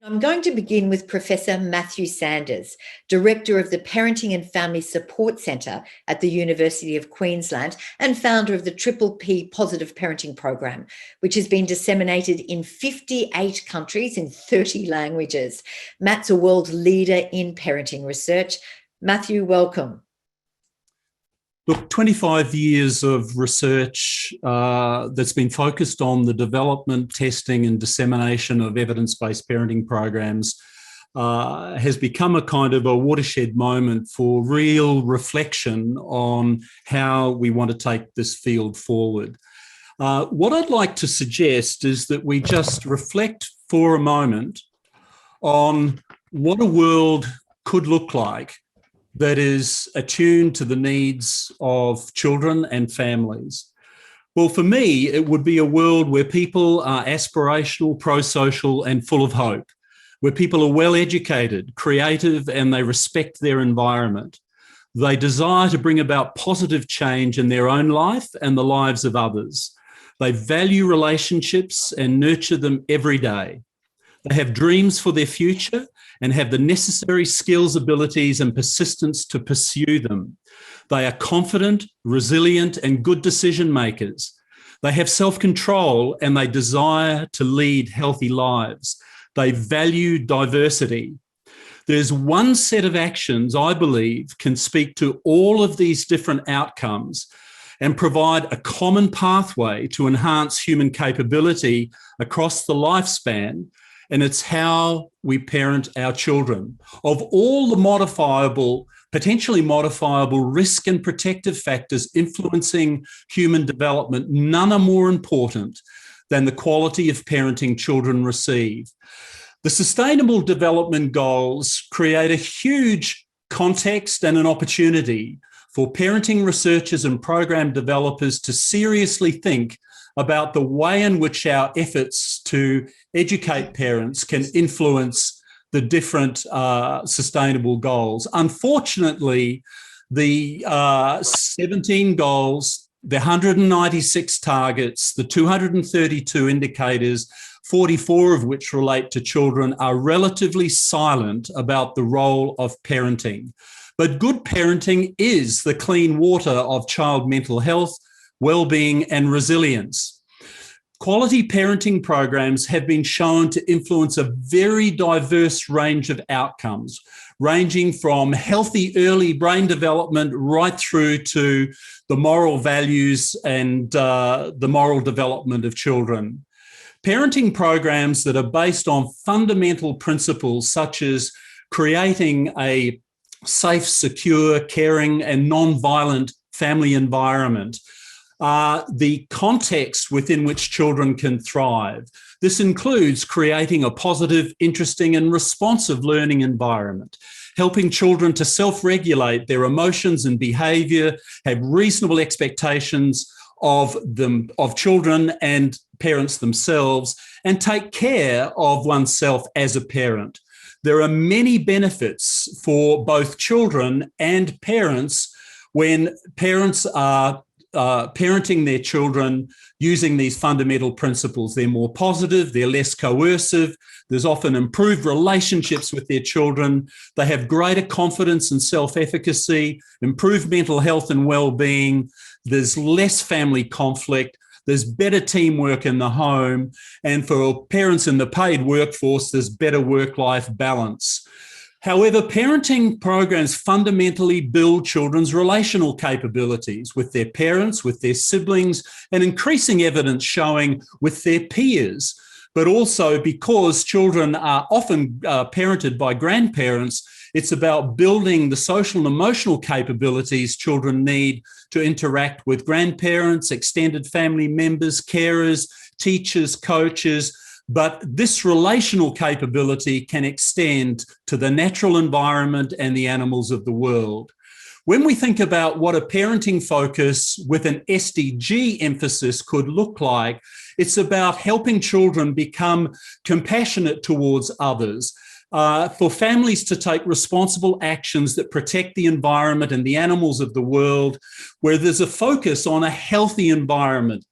I'm going to begin with Professor Matthew Sanders, Director of the Parenting and Family Support Centre at the University of Queensland and founder of the Triple P Positive Parenting Program, which has been disseminated in 58 countries in 30 languages. Matt's a world leader in parenting research. Matthew, welcome. Look, 25 years of research that's been focused on the development, testing and dissemination of evidence-based parenting programs has become a kind of a watershed moment for real reflection on how we want to take this field forward. What I'd like to suggest is that we just reflect for a moment on what a world could look like that is attuned to the needs of children and families. Well, for me, it would be a world where people are aspirational, pro-social and full of hope, where people are well-educated, creative, and they respect their environment. They desire to bring about positive change in their own life and the lives of others. They value relationships and nurture them every day. They have dreams for their future and have the necessary skills, abilities, and persistence to pursue them. They are confident, resilient, and good decision makers. They have self-control and they desire to lead healthy lives. They value diversity. There's one set of actions I believe can speak to all of these different outcomes and provide a common pathway to enhance human capability across the lifespan. And it's how we parent our children. Of all the potentially modifiable risk and protective factors influencing human development, none are more important than the quality of parenting children receive. The Sustainable Development Goals create a huge context and an opportunity for parenting researchers and program developers to seriously think about the way in which our efforts to educate parents can influence the different sustainable goals. Unfortunately, the 17 goals, the 196 targets, the 232 indicators, 44 of which relate to children, are relatively silent about the role of parenting. But good parenting is the clean water of child mental health, well-being and resilience. Quality parenting programs have been shown to influence a very diverse range of outcomes, ranging from healthy early brain development right through to the moral values and the moral development of children. Parenting programs that are based on fundamental principles such as creating a safe, secure, caring and non-violent family environment, the context within which children can thrive. This includes creating a positive, interesting and responsive learning environment, helping children to self-regulate their emotions and behaviour, have reasonable expectations of children and parents themselves, and take care of oneself as a parent. There are many benefits for both children and parents when parents are parenting their children using these fundamental principles. They're more positive, they're less coercive, there's often improved relationships with their children, they have greater confidence and self-efficacy, improved mental health and well-being, there's less family conflict, there's better teamwork in the home, and for parents in the paid workforce, there's better work-life balance. However, parenting programs fundamentally build children's relational capabilities with their parents, with their siblings, and increasing evidence showing with their peers. But also because children are often parented by grandparents, it's about building the social and emotional capabilities children need to interact with grandparents, extended family members, carers, teachers, coaches. But this relational capability can extend to the natural environment and the animals of the world. When we think about what a parenting focus with an SDG emphasis could look like, it's about helping children become compassionate towards others, for families to take responsible actions that protect the environment and the animals of the world, where there's a focus on a healthy environment,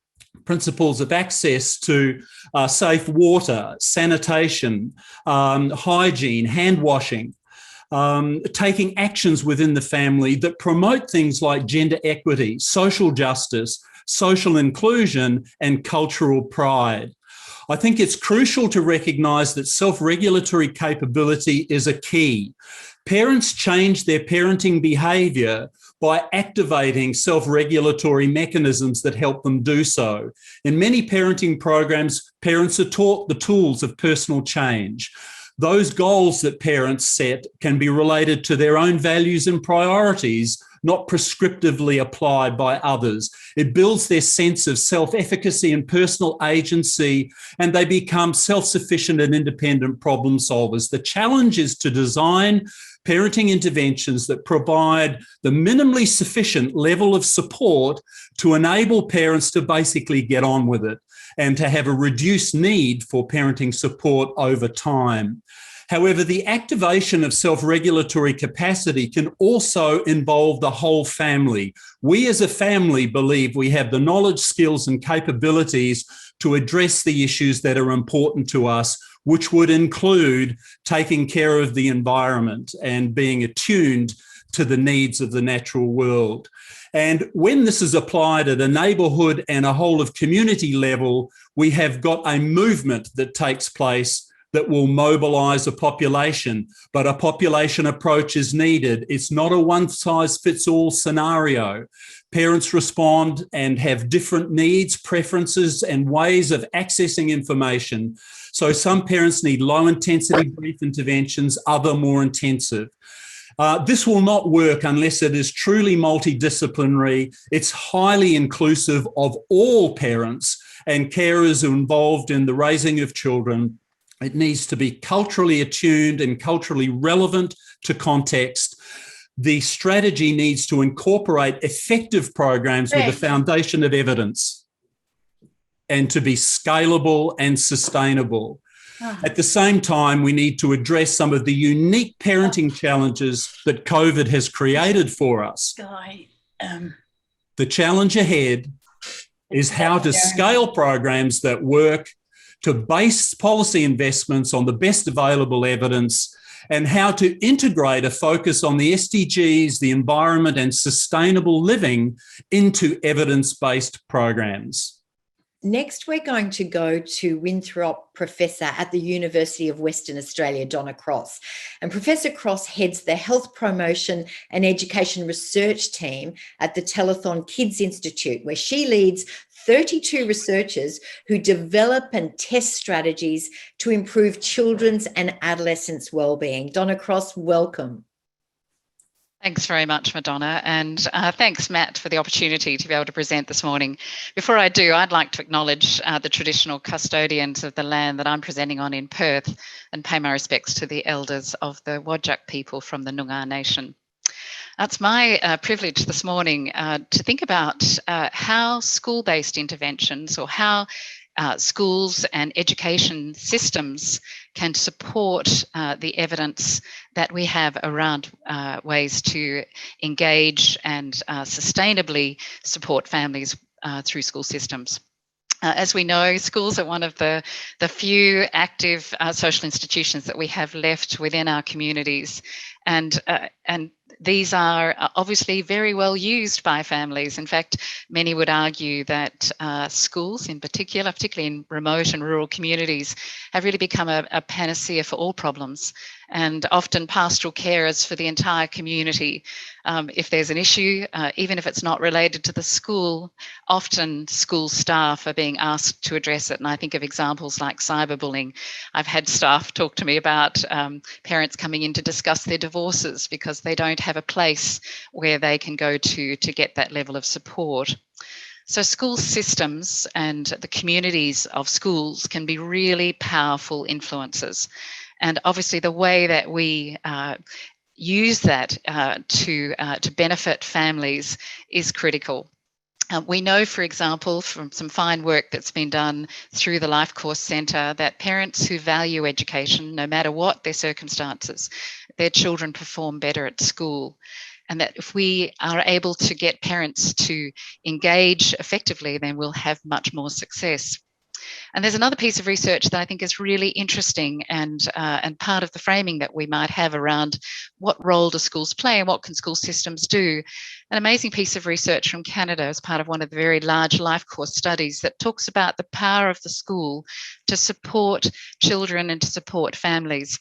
principles of access to safe water, sanitation, hygiene, hand washing, taking actions within the family that promote things like gender equity, social justice, social inclusion, and cultural pride. I think it's crucial to recognise that self-regulatory capability is a key. Parents change their parenting behaviour by activating self-regulatory mechanisms that help them do so. In many parenting programs, parents are taught the tools of personal change. Those goals that parents set can be related to their own values and priorities, not prescriptively applied by others. It builds their sense of self-efficacy and personal agency, and they become self-sufficient and independent problem solvers. The challenge is to design parenting interventions that provide the minimally sufficient level of support to enable parents to basically get on with it and to have a reduced need for parenting support over time. However, the activation of self-regulatory capacity can also involve the whole family. We as a family believe we have the knowledge, skills, and capabilities to address the issues that are important to us, which would include taking care of the environment and being attuned to the needs of the natural world. And when this is applied at a neighbourhood and a whole of community level, we have got a movement that takes place that will mobilise a population, but a population approach is needed. It's not a one-size-fits-all scenario. Parents respond and have different needs, preferences, and ways of accessing information. So some parents need low-intensity brief interventions, other more intensive. This will not work unless it is truly multidisciplinary. It's highly inclusive of all parents and carers involved in the raising of children. It needs to be culturally attuned and culturally relevant to context. The strategy needs to incorporate effective programs with a foundation of evidence and to be scalable and sustainable. At the same time, we need to address some of the unique parenting challenges that COVID has created for us. The challenge ahead is how to scale programs that work, to base policy investments on the best available evidence, and how to integrate a focus on the SDGs, the environment, and sustainable living into evidence-based programs. Next, we're going to go to Winthrop Professor at the University of Western Australia, Donna Cross. And Professor Cross heads the Health Promotion and Education Research Team at the Telethon Kids Institute, where she leads 32 researchers who develop and test strategies to improve children's and adolescents' wellbeing. Donna Cross, welcome. Thanks very much, Madonna, and thanks, Matt, for the opportunity to be able to present this morning. Before I do, I'd like to acknowledge the traditional custodians of the land that I'm presenting on in Perth and pay my respects to the elders of the Whadjuk people from the Noongar Nation. It's my privilege this morning to think about how school-based interventions, or how schools and education systems can support the evidence that we have around ways to engage and sustainably support families through school systems. As we know, schools are one of the few active social institutions that we have left within our communities, and these are obviously very well used by families. In fact, many would argue that schools in particular, particularly in remote and rural communities, have really become a panacea for all problems, and often pastoral carers for the entire community. If there's an issue, even if it's not related to the school, often school staff are being asked to address it. And I think of examples like cyberbullying. I've had staff talk to me about parents coming in to discuss their divorces because they don't have a place where they can go to get that level of support. So school systems and the communities of schools can be really powerful influences. And obviously the way that we use that to benefit families is critical. We know, for example, from some fine work that's been done through the Life Course Centre, that parents who value education, no matter what their circumstances, their children perform better at school. and that if we are able to get parents to engage effectively, then we'll have much more success. And there's another piece of research that I think is really interesting and part of the framing that we might have around what role do schools play and what can school systems do. An amazing piece of research from Canada as part of one of the very large life course studies that talks about the power of the school to support children and to support families.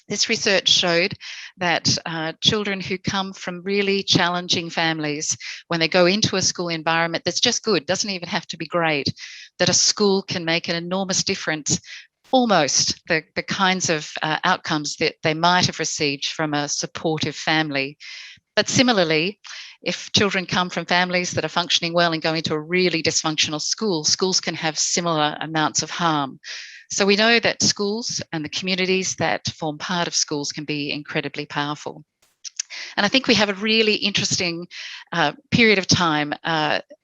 This research showed that children who come from really challenging families, when they go into a school environment that's just good, doesn't even have to be great, that a school can make an enormous difference, almost the kinds of outcomes that they might have received from a supportive family. But similarly, if children come from families that are functioning well and go into a really dysfunctional school, schools can have similar amounts of harm. So we know that schools and the communities that form part of schools can be incredibly powerful. And I think we have a really interesting period of time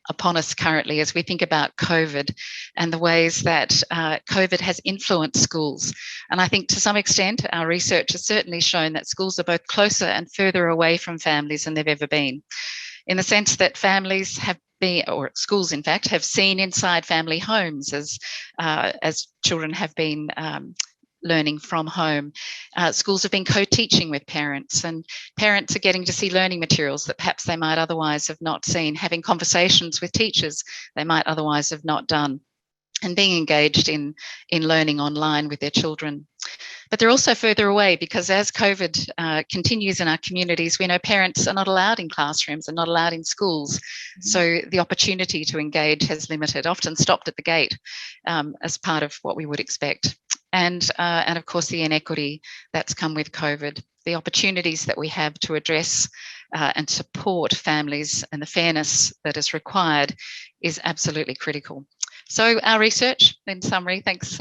upon us currently as we think about COVID and the ways that COVID has influenced schools. And I think to some extent, our research has certainly shown that schools are both closer and further away from families than they've ever been, in the sense that families have been, or schools in fact, have seen inside family homes as children have been learning from home. Schools have been co-teaching with parents, and parents are getting to see learning materials that perhaps they might otherwise have not seen, having conversations with teachers they might otherwise have not done, and being engaged in learning online with their children. But they're also further away because as COVID continues in our communities, we know parents are not allowed in classrooms and not allowed in schools. Mm-hmm. So the opportunity to engage has limited, often stopped at the gate as part of what we would expect. And of course, the inequity that's come with COVID, the opportunities that we have to address and support families and the fairness that is required is absolutely critical. So our research, in summary, thanks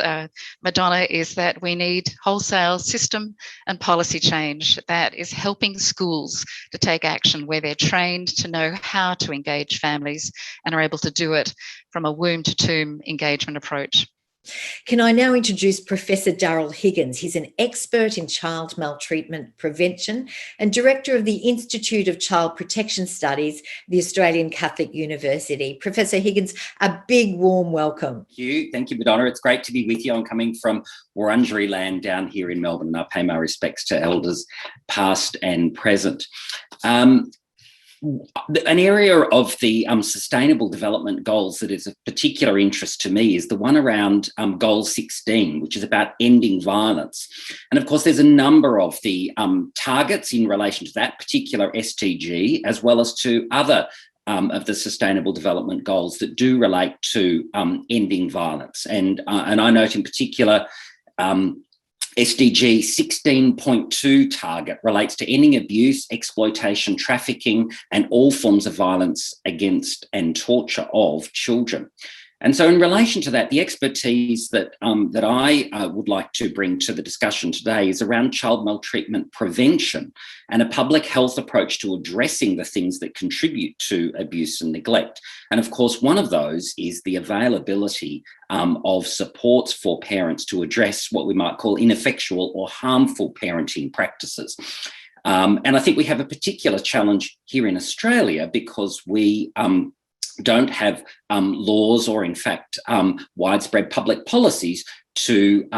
Madonna, is that we need wholesale system and policy change that is helping schools to take action where they're trained to know how to engage families and are able to do it from a womb to tomb engagement approach. Can I now introduce Professor Daryl Higgins? He's an expert in child maltreatment prevention and director of the Institute of Child Protection Studies, the Australian Catholic University. Professor Higgins, a big warm welcome. Thank you, Madonna. It's great to be with you. I'm coming from Wurundjeri land down here in Melbourne, and I pay my respects to elders past and present. An area of the Sustainable Development Goals that is of particular interest to me is the one around Goal 16, which is about ending violence. And of course, there's a number of the targets in relation to that particular SDG, as well as to other of the Sustainable Development Goals that do relate to ending violence. And I note in particular, SDG 16.2 target relates to ending abuse, exploitation, trafficking, and all forms of violence against and torture of children. And so in relation to that, the expertise that I would like to bring to the discussion today is around child maltreatment prevention and a public health approach to addressing the things that contribute to abuse and neglect. And of course, one of those is the availability of supports for parents to address what we might call ineffectual or harmful parenting practices. And I think we have a particular challenge here in Australia because we don't have laws or, in fact, widespread public policies to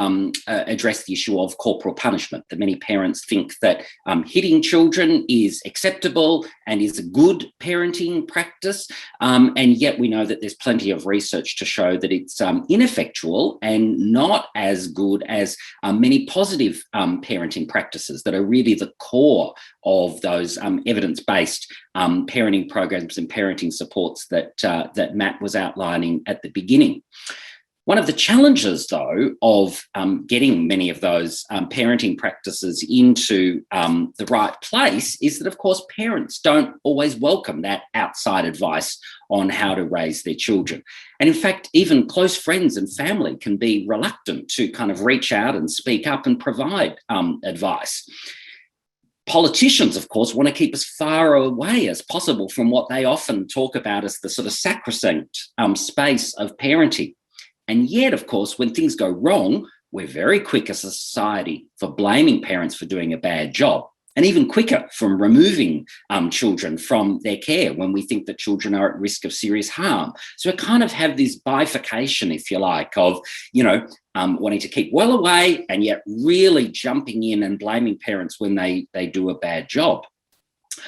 address the issue of corporal punishment. That many parents think that hitting children is acceptable and is a good parenting practice, and yet we know that there's plenty of research to show that it's ineffectual and not as good as many positive parenting practices that are really the core of those evidence-based parenting programs and parenting supports that Matt was outlining at the beginning. One of the challenges, though, of getting many of those parenting practices into the right place is that, of course, parents don't always welcome that outside advice on how to raise their children. And in fact, even close friends and family can be reluctant to kind of reach out and speak up and provide advice. Politicians, of course, want to keep as far away as possible from what they often talk about as the sort of sacrosanct space of parenting. And yet, of course, when things go wrong, we're very quick as a society for blaming parents for doing a bad job. and even quicker from removing children from their care when we think that children are at risk of serious harm. So we kind of have this bifurcation, if you like, of, wanting to keep well away and yet really jumping in and blaming parents when they do a bad job.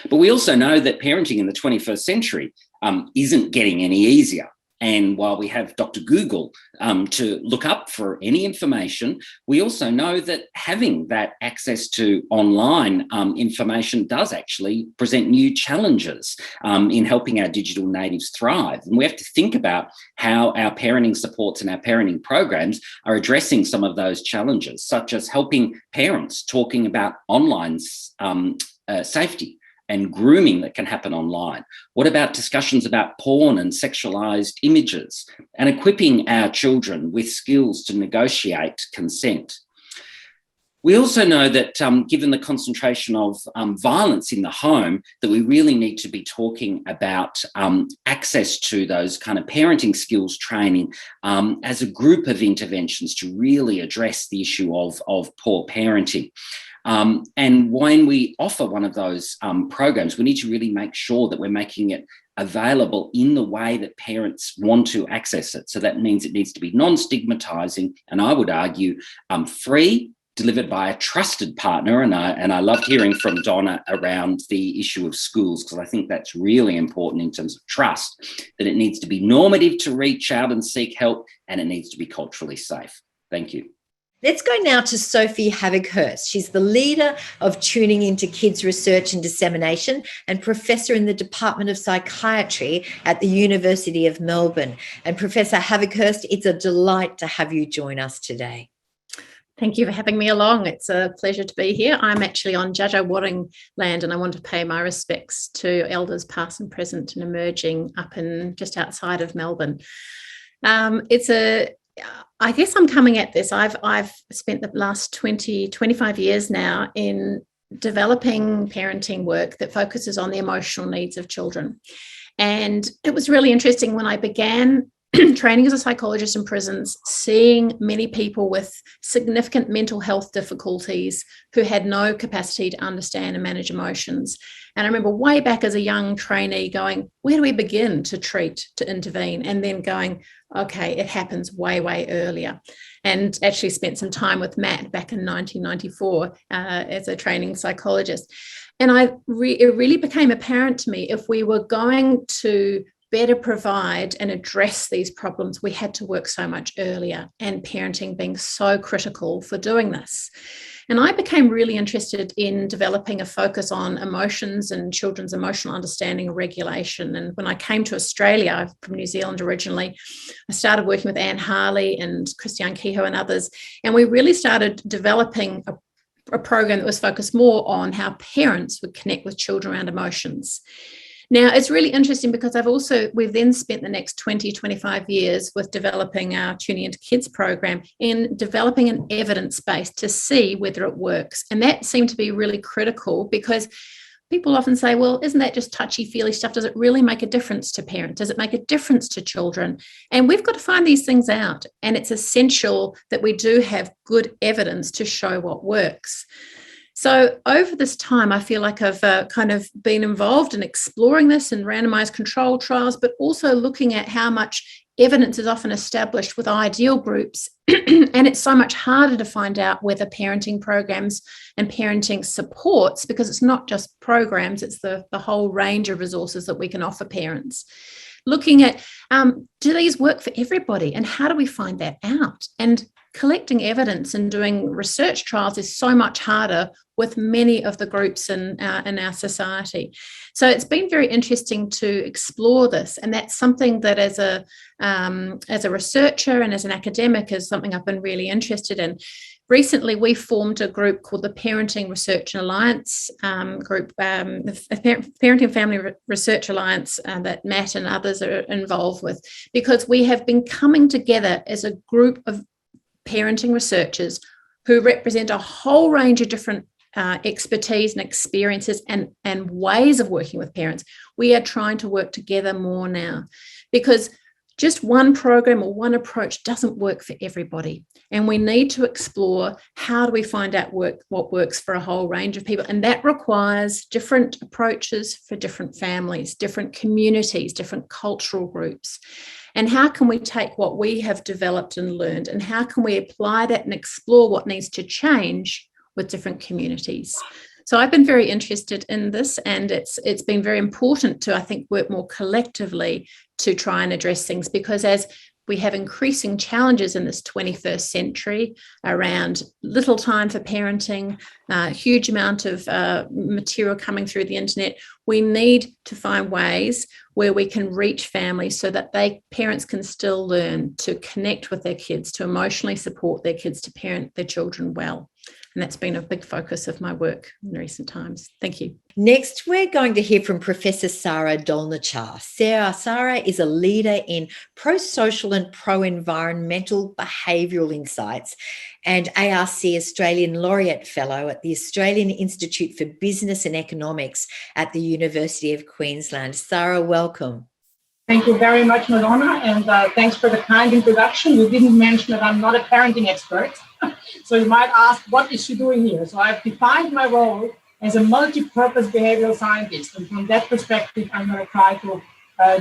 But we also know that parenting in the 21st century isn't getting any easier. And while we have Dr. Google to look up for any information, we also know that having that access to online information does actually present new challenges in helping our digital natives thrive. And we have to think about how our parenting supports and our parenting programs are addressing some of those challenges, such as helping parents talking about online safety and grooming that can happen online? What about discussions about porn and sexualized images, and equipping our children with skills to negotiate consent? We also know that given the concentration of violence in the home, that we really need to be talking about access to those kind of parenting skills training as a group of interventions to really address the issue of poor parenting. And when we offer one of those programs, we need to really make sure that we're making it available in the way that parents want to access it. So that means it needs to be non-stigmatizing, and I would argue free, delivered by a trusted partner. And I loved hearing from Donna around the issue of schools, because I think that's really important in terms of trust, that it needs to be normative to reach out and seek help, and it needs to be culturally safe. Thank you. Let's go now to Sophie Havighurst. She's the leader of Tuning Into Kids Research and Dissemination and professor in the Department of Psychiatry at the University of Melbourne. And Professor Havighurst, it's a delight to have you join us today. Thank you for having me along. It's a pleasure to be here. I'm actually on Dja Dja Wurrung land, and I want to pay my respects to elders past and present and emerging up in just outside of Melbourne. I guess I'm coming at this. I've spent the last 25 years now in developing parenting work that focuses on the emotional needs of children. And it was really interesting when I began training as a psychologist in prisons, seeing many people with significant mental health difficulties who had no capacity to understand and manage emotions. And I remember way back as a young trainee going, where do we begin to treat, to intervene? And then going, okay, it happens way, way earlier. And actually spent some time with Matt back in 1994 as a training psychologist. And it really became apparent to me, if we were going to better provide and address these problems, we had to work so much earlier, and parenting being so critical for doing this. And I became really interested in developing a focus on emotions and children's emotional understanding and regulation. And when I came to Australia, I'm from New Zealand originally, I started working with Anne Harley and Christiane Kehoe and others. And we really started developing a program that was focused more on how parents would connect with children around emotions. Now, it's really interesting because we've then spent the next 20, 25 years with developing our Tuning Into Kids program in developing an evidence base to see whether it works. And that seemed to be really critical, because people often say, well, isn't that just touchy-feely stuff? Does it really make a difference to parents? Does it make a difference to children? And we've got to find these things out. And it's essential that we do have good evidence to show what works. So over this time, I feel like I've kind of been involved in exploring this in randomized control trials, but also looking at how much evidence is often established with ideal groups. And it's so much harder to find out whether parenting programs and parenting supports, because it's not just programs, it's the whole range of resources that we can offer parents. Looking at, do these work for everybody? And how do we find that out? And collecting evidence and doing research trials is so much harder with many of the groups in our society. So it's been very interesting to explore this, and that's something that as a researcher and as an academic is something I've been really interested in. Recently, we formed a group called the Parenting Research and Alliance group, the Parenting and Family Research Alliance that Matt and others are involved with, because we have been coming together as a group of parenting researchers who represent a whole range of different expertise and experiences and ways of working with parents. We are trying to work together more now, because just one program or one approach doesn't work for everybody. And we need to explore how do we find out what works for a whole range of people. And that requires different approaches for different families, different communities, different cultural groups. And how can we take what we have developed and learned, and how can we apply that and explore what needs to change with different communities? So I've been very interested in this, and it's been very important to, I think, work more collectively to try and address things, because as we have increasing challenges in this 21st century around little time for parenting, huge amount of material coming through the internet, we need to find ways where we can reach families so that parents can still learn to connect with their kids, to emotionally support their kids, to parent their children well. And that's been a big focus of my work in recent times. Thank you. Next, we're going to hear from Professor Sara Dolnichar. Sara is a leader in pro-social and pro-environmental behavioural insights and ARC Australian Laureate Fellow at the Australian Institute for Business and Economics at the University of Queensland. Sara, welcome. Thank you very much, Madonna, and thanks for the kind introduction. You didn't mention that I'm not a parenting expert. So you might ask, what is she doing here? So I've defined my role as a multi-purpose behavioral scientist. And from that perspective, I'm going to try to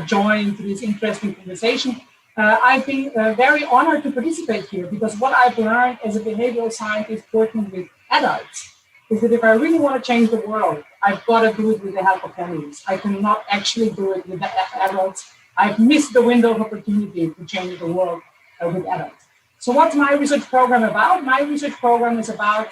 join to this interesting conversation. I've been very honored to participate here, because what I've learned as a behavioral scientist working with adults is that if I really want to change the world, I've got to do it with the help of families. I cannot actually do it with the adults. I've missed the window of opportunity to change the world with adults. So what's my research program about? My research program is about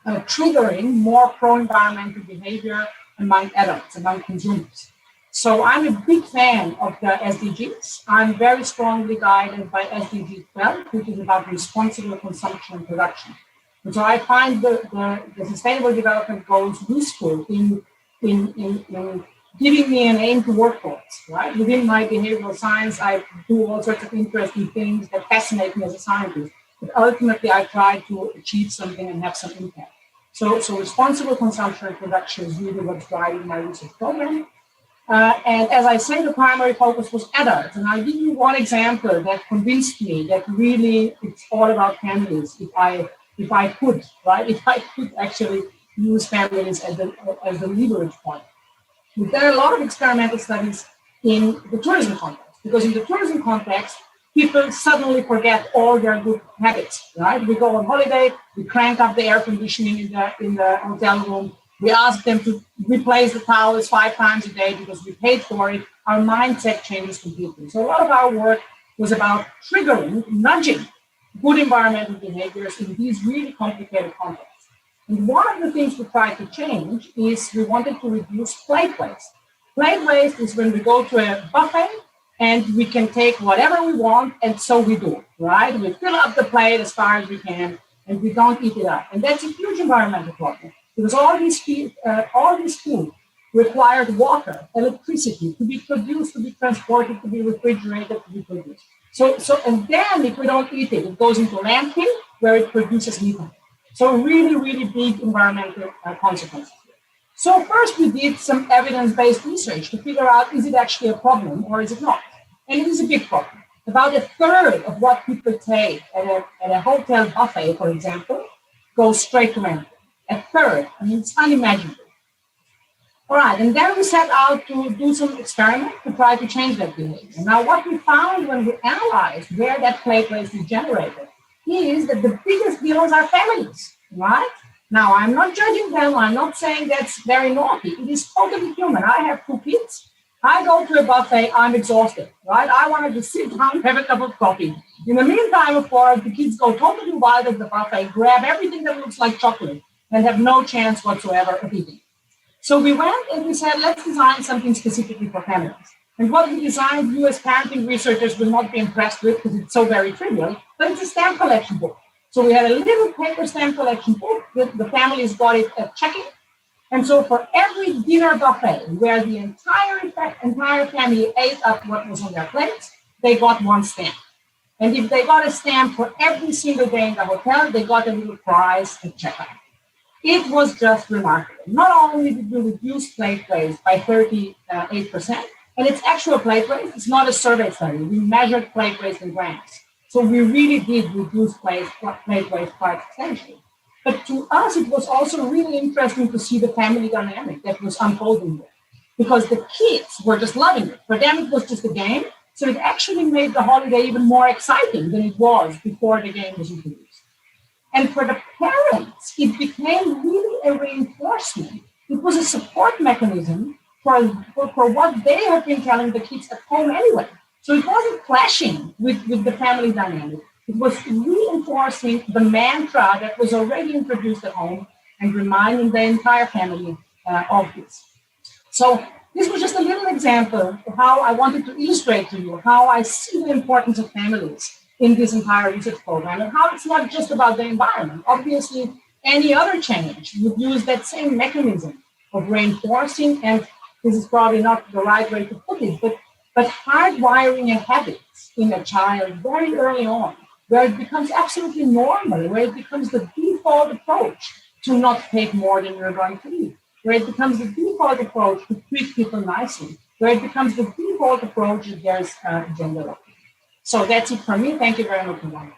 triggering more pro-environmental behavior among adults, among consumers. So I'm a big fan of the SDGs. I'm very strongly guided by SDG 12, which is about responsible consumption and production. And so I find the Sustainable Development Goals useful in giving me an aim to work towards, right? Within my behavioral science, I do all sorts of interesting things that fascinate me as a scientist. But ultimately, I try to achieve something and have some impact. So responsible consumption and production is really what's driving my research program. And as I say, the primary focus was adults. And I'll give you one example that convinced me that really it's all about families. If I could actually use families as the leverage point. There are a lot of experimental studies in the tourism context, because in the tourism context, people suddenly forget all their good habits, right? We go on holiday, we crank up the air conditioning in the hotel room, we ask them to replace the towels 5 times a day because we paid for it. Our mindset changes completely. So a lot of our work was about triggering, nudging good environmental behaviors in these really complicated contexts. And one of the things we tried to change is we wanted to reduce plate waste. Plate waste is when we go to a buffet and we can take whatever we want, and so we do, right? We fill up the plate as far as we can, and we don't eat it up. And that's a huge environmental problem, because all this food required water, electricity to be produced, to be transported, to be refrigerated, to be produced. And then if we don't eat it, it goes into landfill where it produces methane. So really, really big environmental consequences. So first we did some evidence-based research to figure out, is it actually a problem or is it not? And it is a big problem. About a third of what people take at a hotel buffet, for example, goes straight to landfill. A third. I mean, it's unimaginable. All right, and then we set out to do some experiment to try to change that behavior. Now, what we found when we analyzed where that plate waste is generated is that the biggest dealers are families, right? Now, I'm not judging them. I'm not saying that's very naughty. It is totally human. I have 2 kids. I go to a buffet. I'm exhausted, right? I wanted to sit down, have a cup of coffee. In the meantime, of course, the kids go totally wild at the buffet, grab everything that looks like chocolate, and have no chance whatsoever of eating. So we went and we said, let's design something specifically for families. And what we designed, you as parenting researchers will not be impressed with because it's so very trivial, but it's a stamp collection book. So we had a little paper stamp collection book that the families got it at check-in. And so for every dinner buffet where the entire family ate up what was on their plates, they got 1 stamp. And if they got a stamp for every single day in the hotel, they got a little prize at checkout. It was just remarkable. Not only did we reduce plate waste by 38%, And it's actual plate waste. It's not a survey study. We measured plate waste in grams. So we really did reduce plate waste quite substantially. But to us, it was also really interesting to see the family dynamic that was unfolding there, because the kids were just loving it. For them, it was just a game. So it actually made the holiday even more exciting than it was before the game was introduced. And for the parents, it became really a reinforcement. It was a support mechanism for what they have been telling the kids at home anyway. So it wasn't clashing with the family dynamic. It was reinforcing the mantra that was already introduced at home and reminding the entire family of this. So this was just a little example of how I wanted to illustrate to you how I see the importance of families in this entire research program, and how it's not just about the environment. Obviously, any other change would use that same mechanism of reinforcing, and this is probably not the right way to put it, but hardwiring a habit in a child very early on, where it becomes absolutely normal, where it becomes the default approach to not take more than you're going to eat, where it becomes the default approach to treat people nicely, where it becomes the default approach if there's gender equity. So that's it for me. Thank you very much, Madonna.